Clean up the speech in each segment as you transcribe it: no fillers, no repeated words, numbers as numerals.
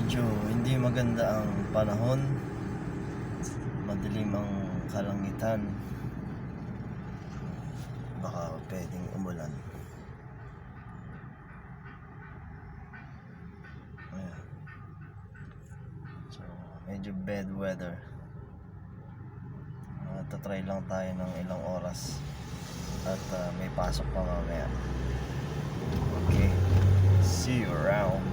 medyo hindi maganda ang panahon, madilim ang kalangitan, baka pwedeng umulan. Ayan. So medyo bad weather. Tatry lang tayo ng ilang oras at may pasok pa mamaya. Okay, see you around.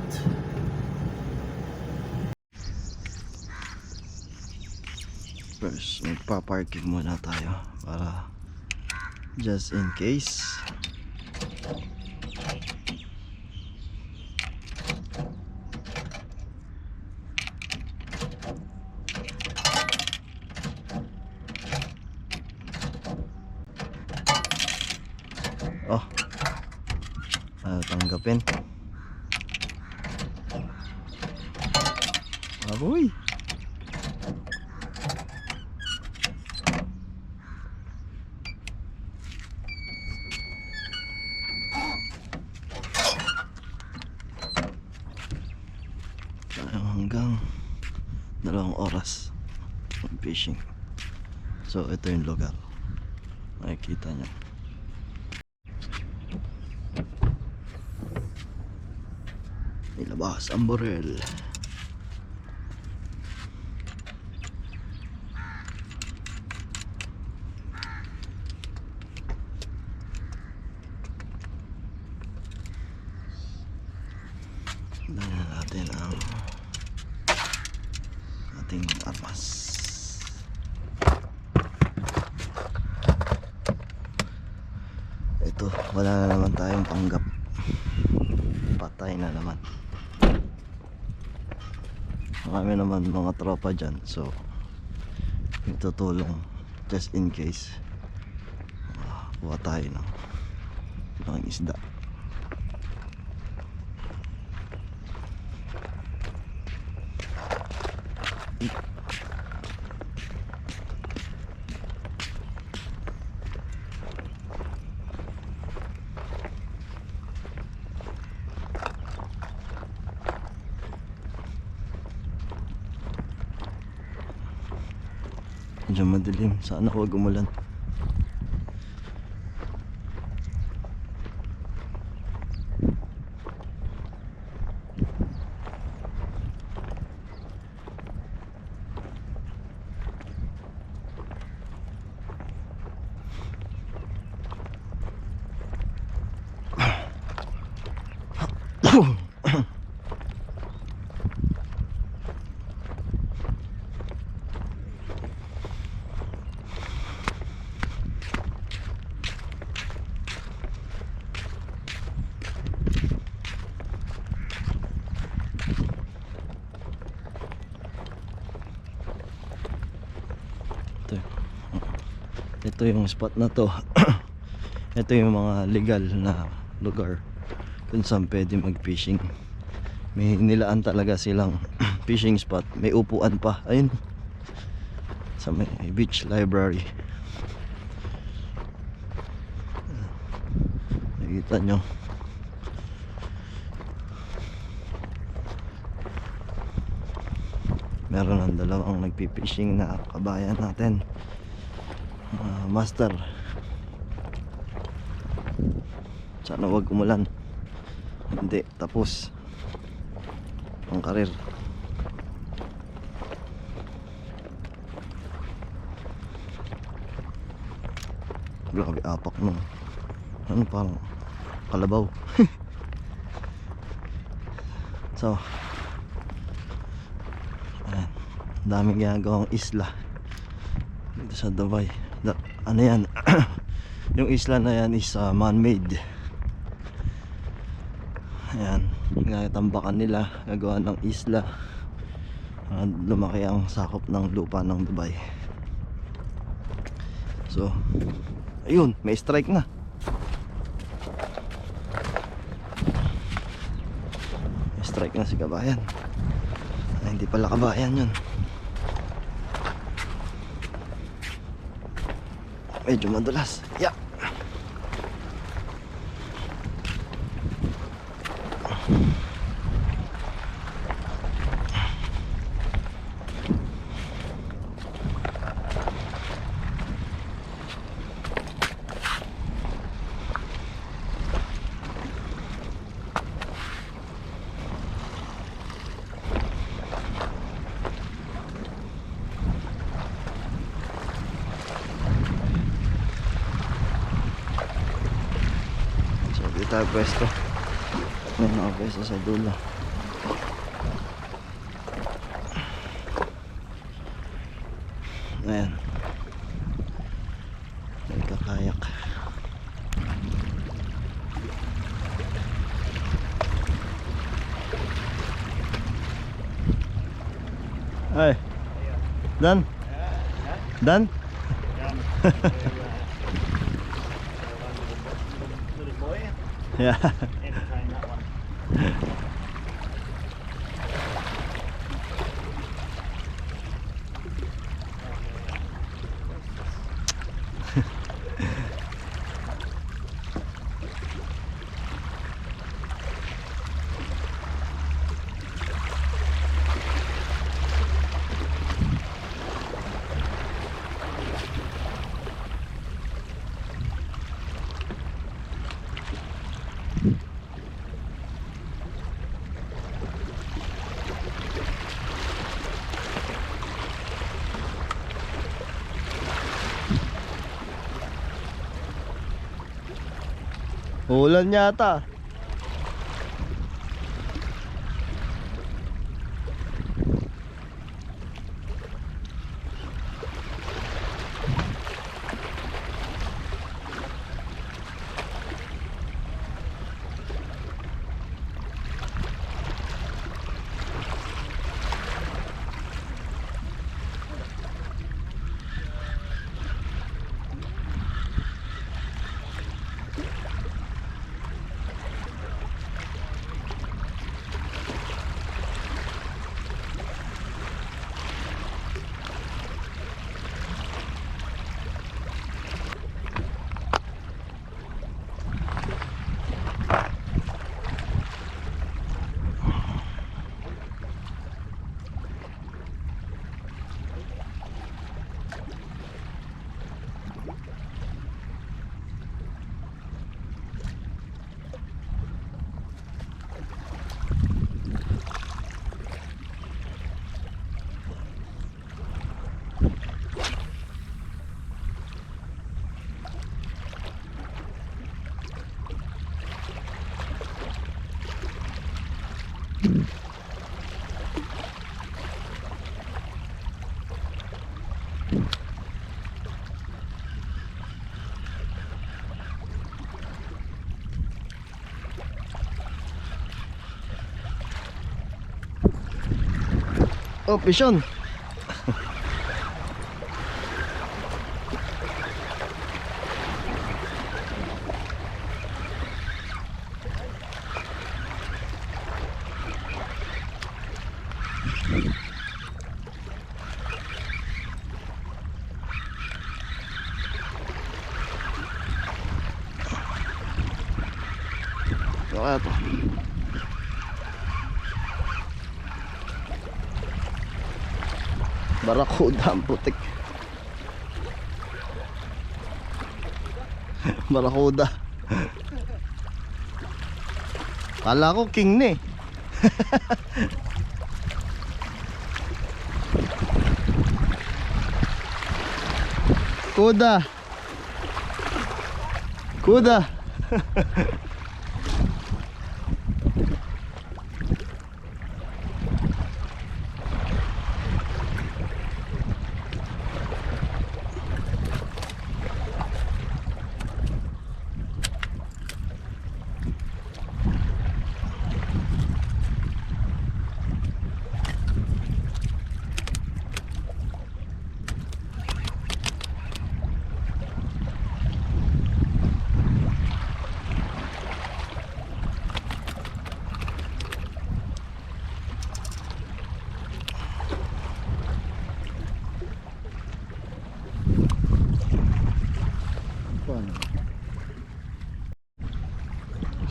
First, magpa-parking muna tayo para just in case. Oh, tanggapin. Aboy. Hanggang 2 oras fishing. So ito yung lugar, makikita nyo. Nilabas ang borel. Dala natin ang ating armas. Ito, wala na naman tayong panggap. Patay na naman. Marami naman mga tropa dyan, so itutulong just in case. Kuha tayo ng isda. Medyo madilim, sana huwag umulan. Ito yung spot na to. Ito yung mga legal na lugar kung saan pwede mag fishing. May nilaan talaga silang fishing spot. May upuan pa, ayun, sa may beach library. Nakikita nyo. Meron ng dalawang nagpipishing na kabayan natin. Master, sana wag umulan, hindi tapos ang karir. Grabe apak no, ano parang kalabaw. So ayan, daming ginagawang isla dito sa Dubai. Ano yan? Yung isla na yan is man-made. Ayan, tambakan nila, gagawa ng isla. Lumaki ang sakop ng lupa ng Dubai. So ayun, may strike na. May strike na si kabayan. Hindi pala kabayan yun. Medyo madulas. Yeah. tayo pwesto. May nakapwesto sa dulo. Ayan. Nagkakayak. Ay. Done? Done? Yeah. Ulan yata. Oh, pisyon. Wala to. Barracuda ang putik. Barracuda. Kala ko king na eh. Kuda. Kuda.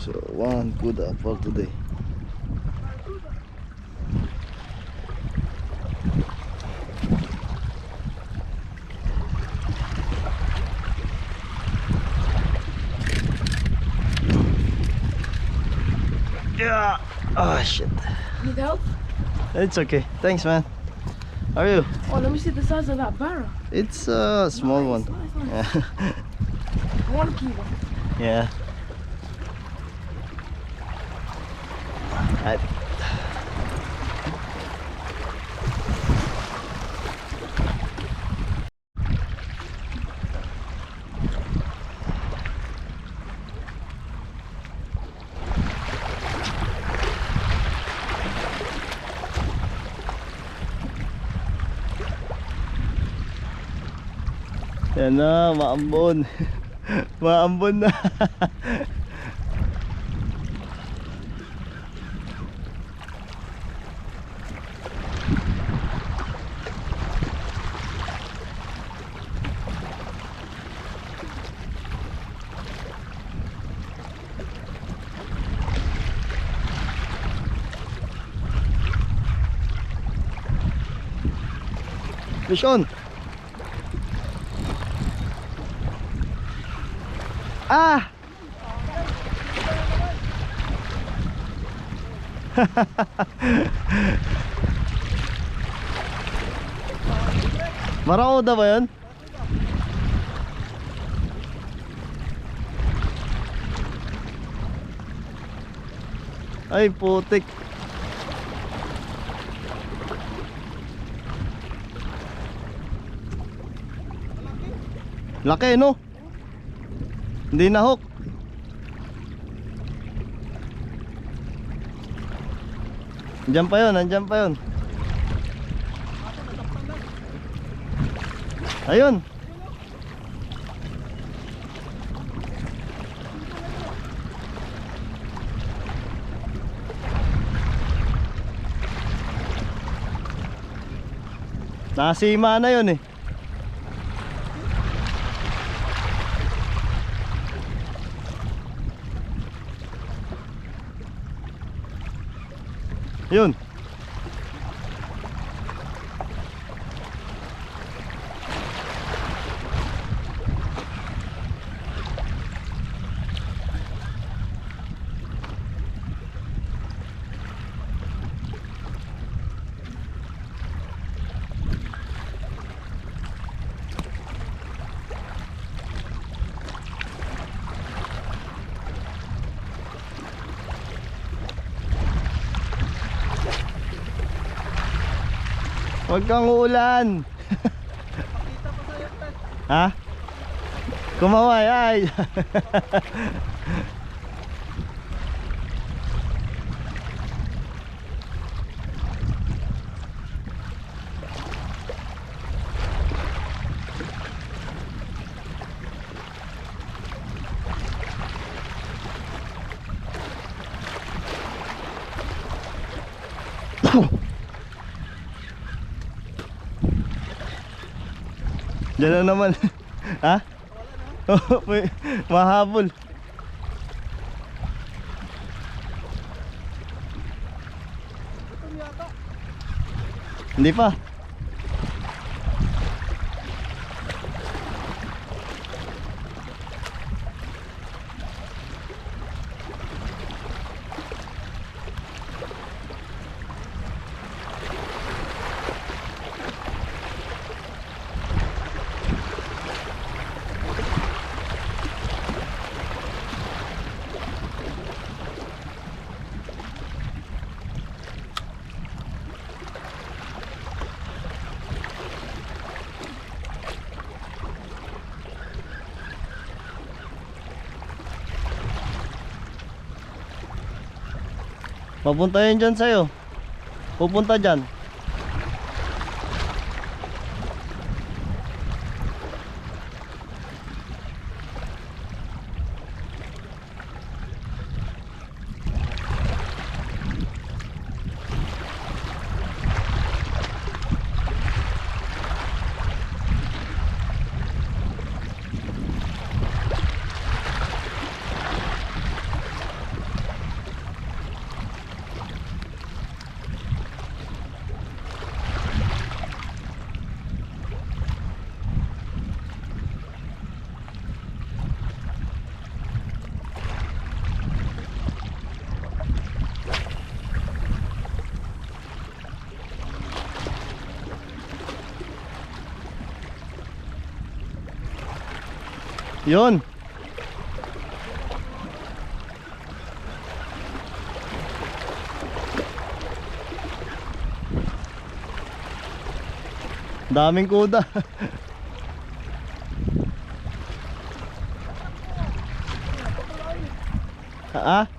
So one kuda for today. Yeah. Oh shit. Need help? It's okay. Thanks, man. How are you? Oh, let me see the size of that barra. It's a small one. Nice. Yeah. 1 kilo. Yeah. At yan na, maambon. Maambon na. Fish on. Ah! Barracuda ba yun? Ay putik. Laki no? Hindi na hook. Andiyan pa yun, andiyan pa yun. Ayun. Nasima na yun eh. Yun. Huwag kang uulan. Ha? Kumaway ay. Diyan na naman. Ha? Oh, may mahabol. Hindi pa. Papunta yun dyan sa'yo. Pupunta dyan. Yun. Daming kuda. Ah?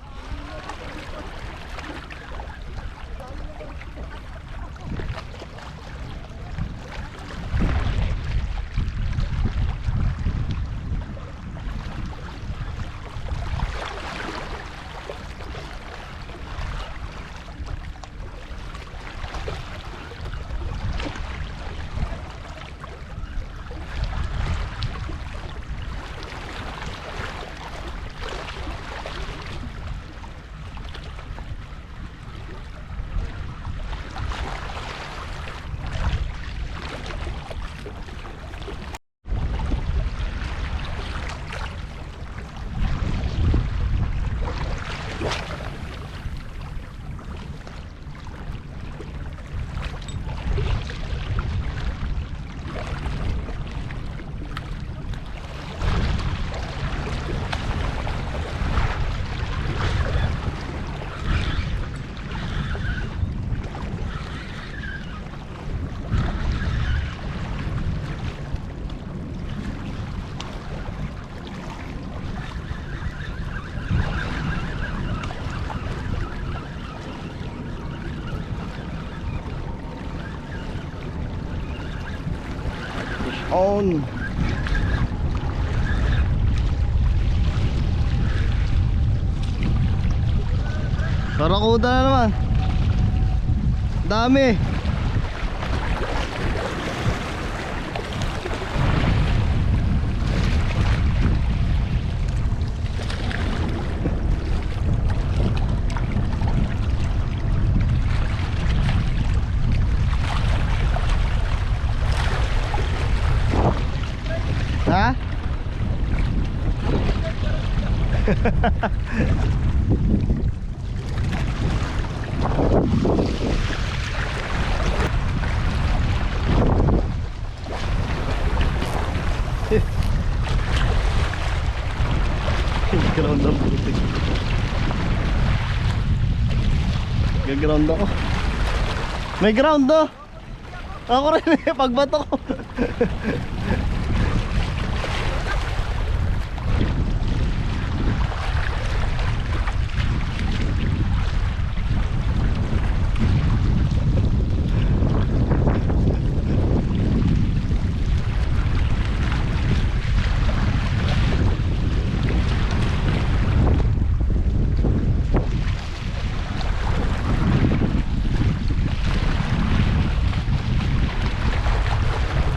On. Barracuda na naman. Dami. Ha? Ground ang putik. Gaground ako. May ground do. Ako rin eh, pagbato ko.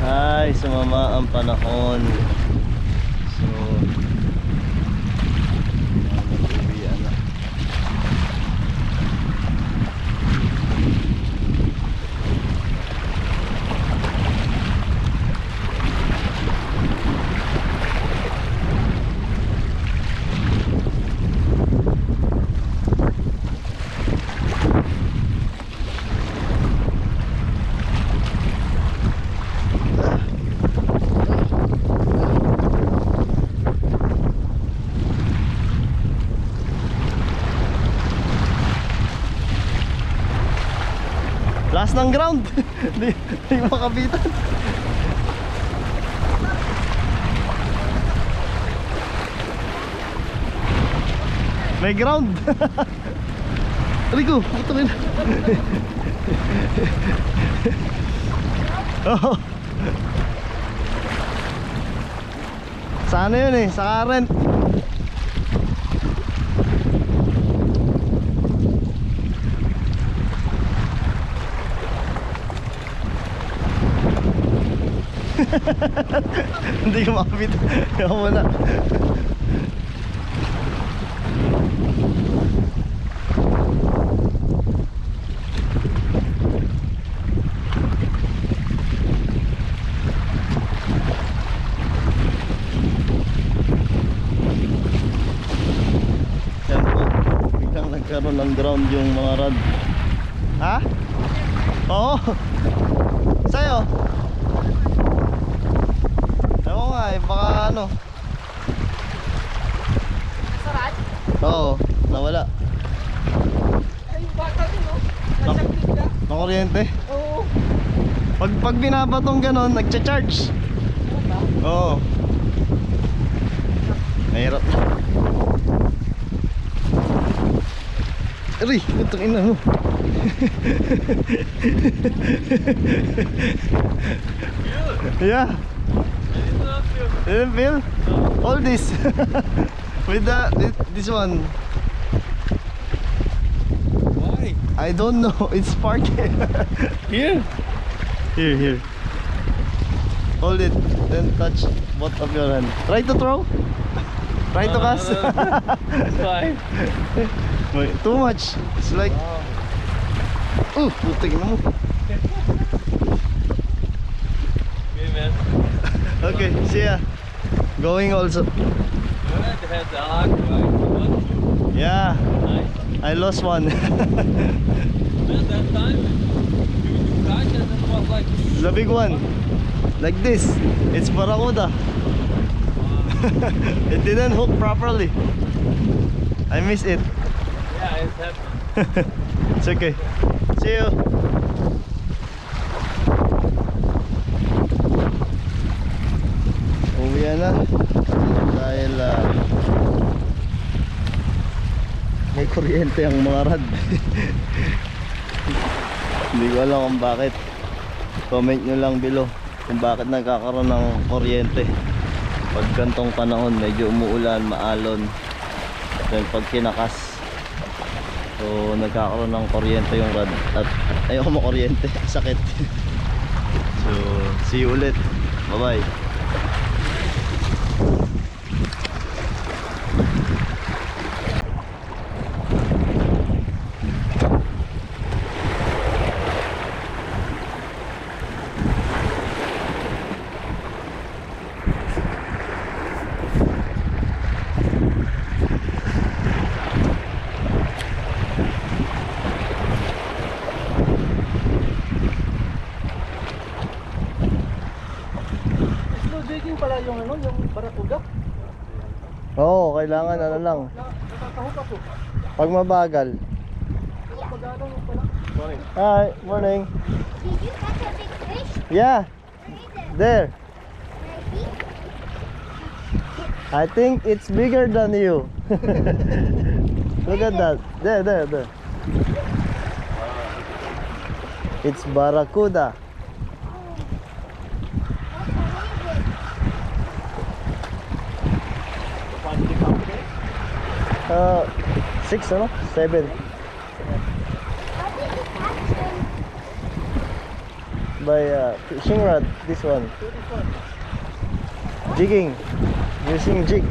Ay, sumama ang panahon. So, mag-uwian na. Last ng ground. Di makapitan. May ground. Rico, putangin. Oh. Sana yun eh, sa current. Hindi ko makapit. Kaya muna. Yan po. Biglang nagkaroon ng ground yung mga rod. Ha? Oo. Sa'yo? Oo nga eh, baka ano. Sarad? Oo, nawala. Ay, bata din, no? Nasagpig ka? Nakuryente? Oo. Pag binabatong ganon, nagcha-charge. Oo. Mahirap. Aray, itong ina mo. Yeah. Didn't feel? All this. With this one. Why? I don't know. It's parked. Here? Here. Hold it. Then touch both of your hands. Try to throw. Try to cast. It's fine. Wait, too much. It's like... Ooh, putik na mo. Okay, man. Okay, see ya. Going also. Good. They had the arc, right? One, Yeah, nice. I lost one. Man, that time, you catch and it was like... The big one. Like this. It's Barracuda. It didn't hook properly. I miss it. Yeah, it's happened. It's okay. See you. Uwi na. Dahil may kuryente ang mga rad. Hindi ko alam kung bakit. Comment nyo lang below kung bakit nagkakaroon ng kuryente. Pag gantong panahon, medyo umuulan, maalon. Then pag kinakas, so nagkakaroon ng kuryente yung rad. At ayoko makuryente, sakit. So see you ulit. Bye bye. Jigging pala yung ano, yung Barracuda. Oo, kailangan ano lang. Nakakahook ako. Pag mabagal. Pag-ano pala. Morning. Hi, morning. Did you catch a big fish? Yeah, Where is it? there. Where is I think it's bigger than you. Look at that. There. It's Barracuda. What did you come today? 6 ano? 7 How did you catch them? by fishing rod. This one. Jigging. Using jig.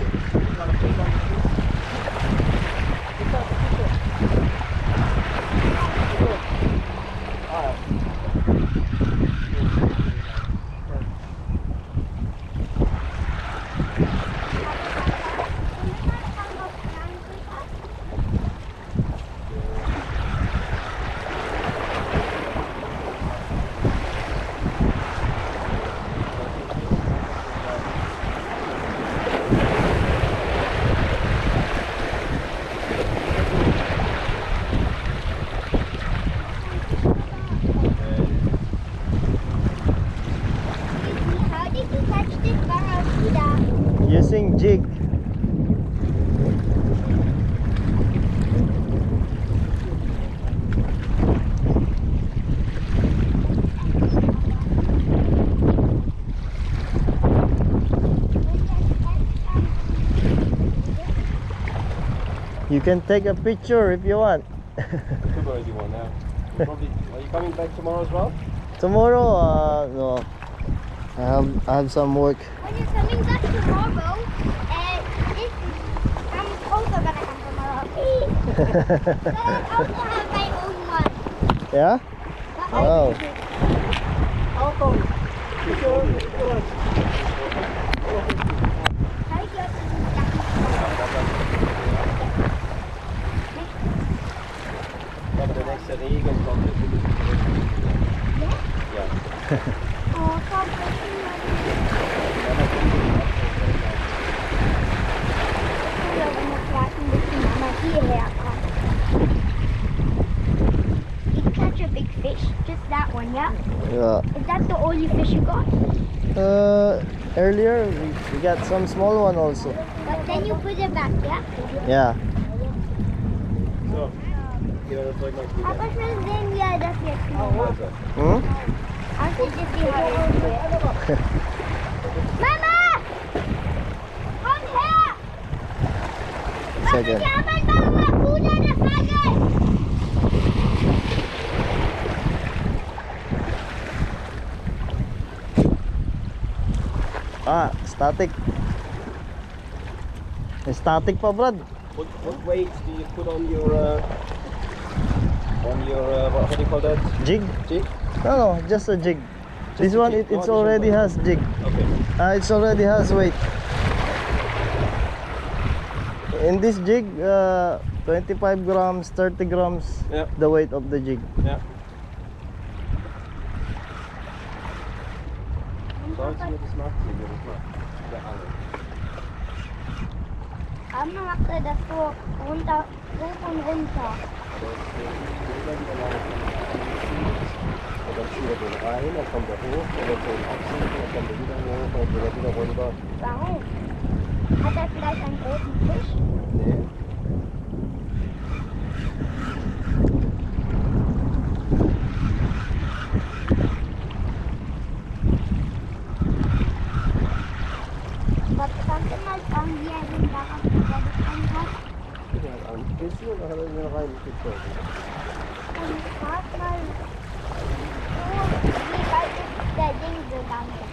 How did you catch this barracuda? Using jig. You can take a picture if you want. Too noisy one now. Probably. Are you coming back tomorrow as well? Tomorrow, no. I have some work. When you're coming back tomorrow, this I'm also gonna come tomorrow. So I also have my own one. Yeah? But Oh. How come? How did you The next Jigging competition. Yeah. Oh, stop Did you catch a big fish? just that one, yeah? Yeah. Is that the only fish you got? Earlier we got some small one also. But then you put it back, yeah? Yeah. So, you know, it's like my Papa says then yeah, that's it. Hmm? I should just see how it is. Mama! Come here! Second. Bakit Barracuda na sagay? Ah, static. Static pa, Brad. What weights do you put on your what do you call that? Jig? Jig? No, just a jig. This a one, jig. it's Oh, already has jig. Okay. It's already has weight. In this jig, 25 grams, 30 grams, Yeah. the weight of the jig. Yeah. So it's with the smart jig or the smart. The other. Ano makta das ko runter runter. Og dan stuur het in de aaien, dan komt dat hoog, en dan komt het afzien, en dan komt het wieder hoog, en dan wieder runter. Warum? Hat er vielleicht einen großen Fisch? Nee. Was kannst du mal sagen, wie er den Barracuda bekommen hat? Ja, aan het vissen, en dan gaat het weer rein gezogen. Und frag mal, wie weit ist der Ding gegangen?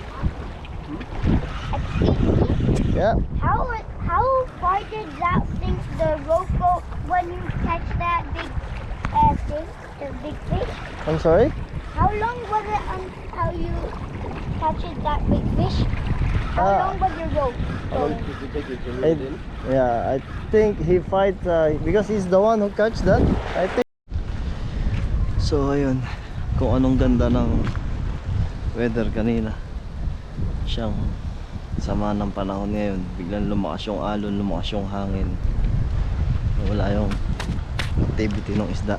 Excuse me? Yeah. How far did that thing, the rope go when you catch that big thing, the big fish? I'm sorry? How long was it until you catches that big fish? How long was your rope How long going? did you take it to I, reel it in? yeah, I think he fight because he's the one who catch that. I think. So ayun, kung anong ganda ng weather kanina. Siyang sama ng panahon ngayon. Biglang lumakas yung alon, lumakas yung hangin. Wala yung activity ng isda.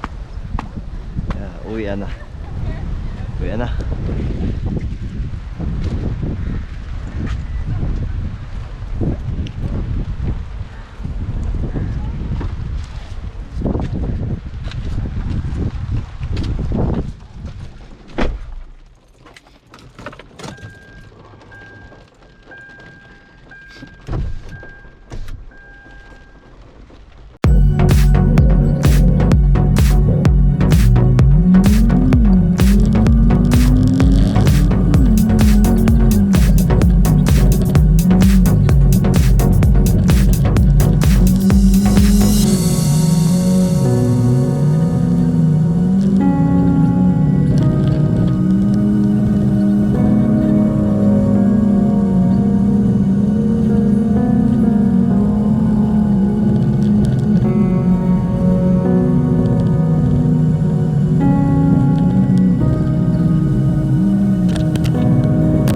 Kaya uwian na. Uwian na.